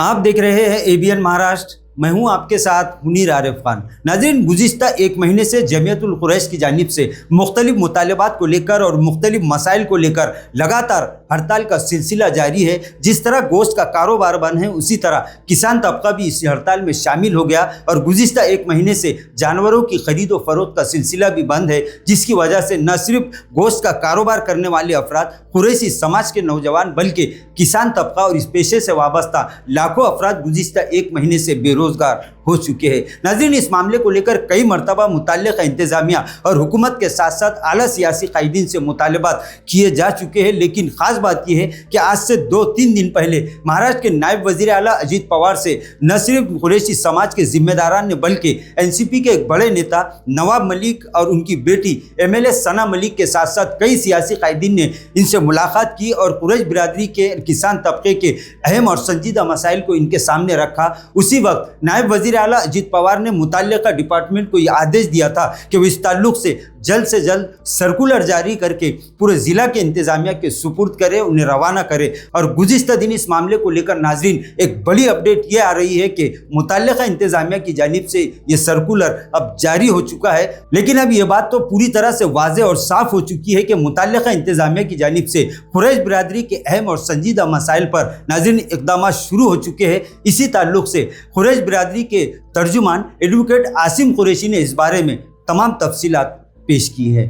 आप देख रहे हैं एबीएन महाराष्ट्र। मैं हूं आपके साथ मुनीर आरिफ खान। नाज़रीन, गुज़िश्ता एक महीने से जमीयतुल कुरैश की जानिब से मुख्तलिफ मुतालबात को लेकर और मुख्तलिफ मसाइल को लेकर लगातार हड़ताल का सिलसिला जारी है। जिस तरह गोश्त का कारोबार बंद है, उसी तरह किसान तबका भी इस हड़ताल में शामिल हो गया और गुज़िश्ता एक महीने से जानवरों की खरीद व फरोख्त का सिलसिला भी बंद है, जिसकी वजह से न सिर्फ गोश्त का कारोबार करने वाले अफराद, कुरैशी समाज के नौजवान, बल्कि किसान तबका और इस पेशे से वाबस्ता लाखों अफराद गुज़िश्ता एक महीने से बेरोजगार हो चुके हैं। नाज़रीन, इस मामले को लेकर कई मरतबा मुतल्लिक़ा इंतज़ामिया और हुकूमत के साथ साथ आला सियासी कायदीन से मुतालबात किए जा चुके हैं, लेकिन ख़ास बात यह है कि आज से 2-3 दिन पहले महाराष्ट्र के नायब वज़ीर आला अजीत पवार से न सिर्फ कुरैशी समाज के जिम्मेदारान ने, बल्कि एनसीपी के एक बड़े नेता नवाब मलिक और उनकी बेटी एमएलए सना मलिक के साथ साथ कई सियासी कायदीन ने इनसे मुलाकात की और कुरैश बिरादरी के किसान तबके के अहम और संजीदा मसाइल को इनके सामने रखा। उसी वक्त नायब वज़ीर आला अजीत पवार ने मुतल्लिक़ा डिपार्टमेंट को यह आदेश दिया था कि वो इस ताल्लुक से जल्द सर्कुलर जारी करके पूरे ज़िला के इंतज़ामिया के सुपुर्द करे, उन्हें रवाना करे। और गुज़िश्ता दिन इस मामले को लेकर नाज़रीन एक बड़ी अपडेट ये आ रही है कि मुतल्लिक़ा इंतज़ामिया की जानिब से ये सर्कुलर अब जारी हो चुका है। लेकिन अब ये बात तो पूरी तरह से वाज़ेह और साफ़ हो चुकी है कि मुतल्लिक़ा इंतज़ामिया की जानिब से कुरैश बिरादरी के अहम और संजीदा मसाइल पर नाज़रीन इक़दाम शुरू हो चुके हैं। इसी ताल्लुक से कुरैश बिरादरी के तर्जुमान एडवोकेट आसिम कुरैशी ने इस बारे में तमाम तफसीलात पेश की है।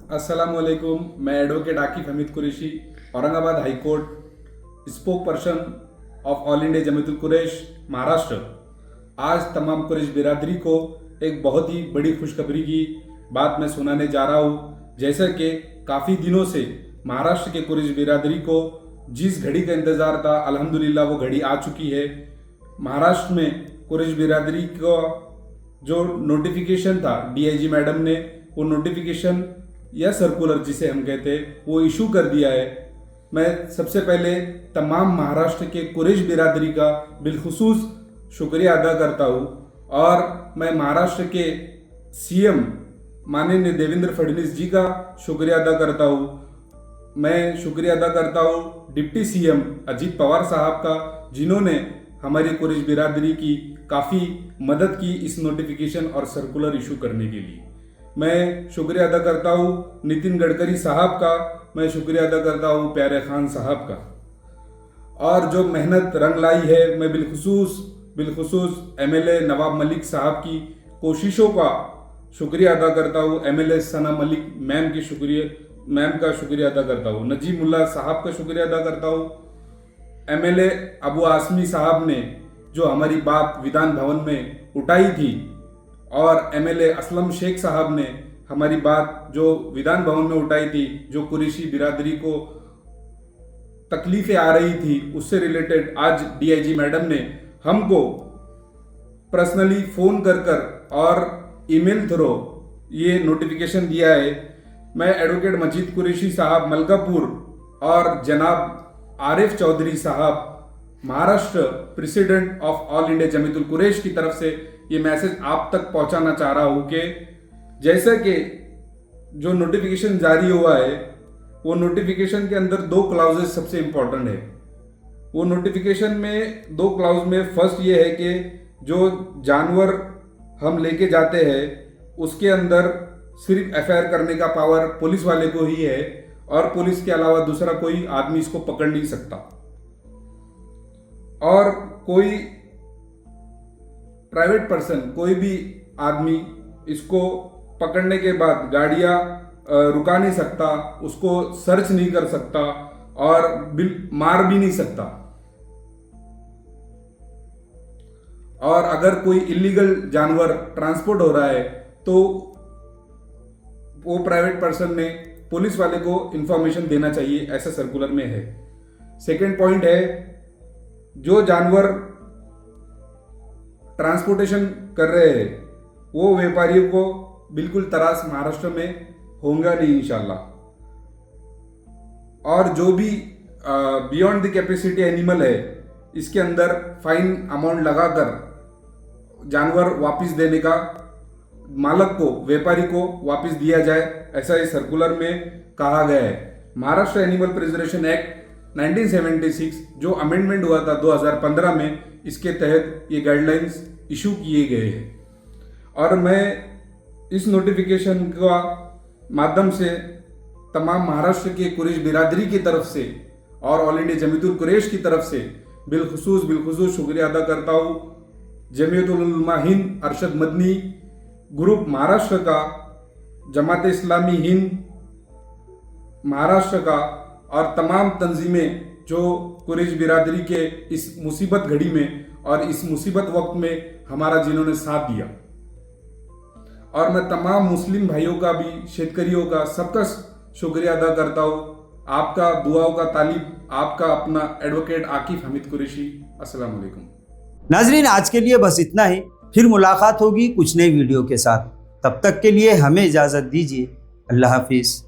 अस्सलाम वालेकुम, मैं advocate Akif Hamid Qureshi, Aurangabad high court spokesperson of all India Jamiyatul Quraish Maharashtra. आज तमाम कुरैश बिरादरी को एक बहुत ही बड़ी खुशखबरी की बात मैं सुनाने जा रहा हूँ। जैसा कि काफ़ी दिनों से महाराष्ट्र के कुरैश बिरादरी को जिस घड़ी का इंतज़ार था, अल्हम्दुलिल्लाह वो घड़ी आ चुकी है। महाराष्ट्र में कुरैश बिरादरी का जो नोटिफिकेशन था डीआईजी मैडम ने, वो नोटिफिकेशन या सर्कुलर जिसे हम कहते हैं, वो इशू कर दिया है। मैं सबसे पहले तमाम महाराष्ट्र के कुरैश बिरादरी का बिलखुसूस शुक्रिया अदा करता हूँ और मैं महाराष्ट्र के सीएम माननीय देवेंद्र फडणवीस जी का शुक्रिया अदा करता हूँ। मैं शुक्रिया अदा करता हूँ डिप्टी सीएम अजीत पवार साहब का, जिन्होंने हमारी कुरैश बिरादरी की काफ़ी मदद की इस नोटिफिकेशन और सर्कुलर इशू करने के लिए। मैं शुक्रिया अदा करता हूँ नितिन गडकरी साहब का, मैं शुक्रिया अदा करता हूँ प्यारे खान साहब का, और जो मेहनत रंग लाई है, मैं बिलखुसूस एमएलए नवाब मलिक साहब की कोशिशों का शुक्रिया अदा करता हूँ। एमएलए सना मलिक मैम का शुक्रिया अदा करता हूँ। नजीब मुल्ला साहब का शुक्रिया अदा करता हूँ। एमएलए अबू आसमी साहब ने जो हमारी बात विधान भवन में उठाई थी, और एमएलए असलम शेख साहब ने हमारी बात जो विधान भवन में उठाई थी, जो कुरैशी बिरादरी को तकलीफें आ रही थी, उससे रिलेटेड आज डीआईजी मैडम ने हमको पर्सनली फ़ोन कर और ईमेल थ्रू ये नोटिफिकेशन दिया है। मैं एडवोकेट मजीद कुरैशी साहब मलकापुर और जनाब आरिफ चौधरी साहब Maharashtra president of all India Jamiyatul Quraish की तरफ से ये मैसेज आप तक पहुंचाना चाह रहा हूं कि जैसा कि जो नोटिफिकेशन जारी हुआ है, वो नोटिफिकेशन के अंदर 2 क्लाउजेस सबसे इंपॉर्टेंट है। वो नोटिफिकेशन में 2 क्लाउज में फर्स्ट ये है कि जो जानवर हम लेके जाते हैं उसके अंदर सिर्फ एफआईआर करने का पावर पुलिस वाले को ही है, और पुलिस के अलावा दूसरा कोई आदमी इसको पकड़ नहीं सकता। और कोई प्राइवेट पर्सन, कोई भी आदमी इसको पकड़ने के बाद गाड़ियां रुका नहीं सकता, उसको सर्च नहीं कर सकता और मार भी नहीं सकता। और अगर कोई इलीगल जानवर ट्रांसपोर्ट हो रहा है तो वो प्राइवेट पर्सन ने पुलिस वाले को इंफॉर्मेशन देना चाहिए, ऐसा सर्कुलर में है। सेकंड पॉइंट है, जो जानवर ट्रांसपोर्टेशन कर रहे हैं वो व्यापारियों को बिल्कुल त्रास महाराष्ट्र में होगा नहीं इंशाल्लाह। और जो भी बियॉन्ड द कैपेसिटी एनिमल है, इसके अंदर फाइन अमाउंट लगाकर जानवर वापस देने का मालक को, व्यापारी को वापस दिया जाए, ऐसा इस सर्कुलर में कहा गया है। महाराष्ट्र एनिमल प्रिजर्वेशन एक्ट 1976 जो अमेंडमेंट हुआ था 2015 में, इसके तहत ये गाइडलाइंस इशू किए गए हैं। और मैं इस नोटिफिकेशन का माध्यम से तमाम महाराष्ट्र के कुरैश बिरादरी की तरफ से और ऑल इंडिया जमीयतुल कुरैश की तरफ से बिलखुसूस शुक्रिया अदा करता हूँ। जमीयतुल उलमा हिंद अरशद मदनी ग्रुप महाराष्ट्र का, जमात इस्लामी हिंद महाराष्ट्र का और तमाम तंजीमें जो कुरैश बिरादरी के इस मुसीबत घड़ी में और इस मुसीबत वक्त में हमारा जिन्होंने साथ दिया। और मैं तमाम मुस्लिम भाइयों का भी, शेतकरियों का, सबका शुक्रिया अदा करता हूँ। आपका दुआओं का तालिब, आपका अपना एडवोकेट आकिफ हमीद कुरैशी। अस्सलाम वालेकुम। नाजरीन, आज के लिए बस इतना ही। फिर मुलाकात होगी कुछ नई वीडियो के साथ। तब तक के लिए हमें इजाज़त दीजिए। अल्लाह हाफिज़।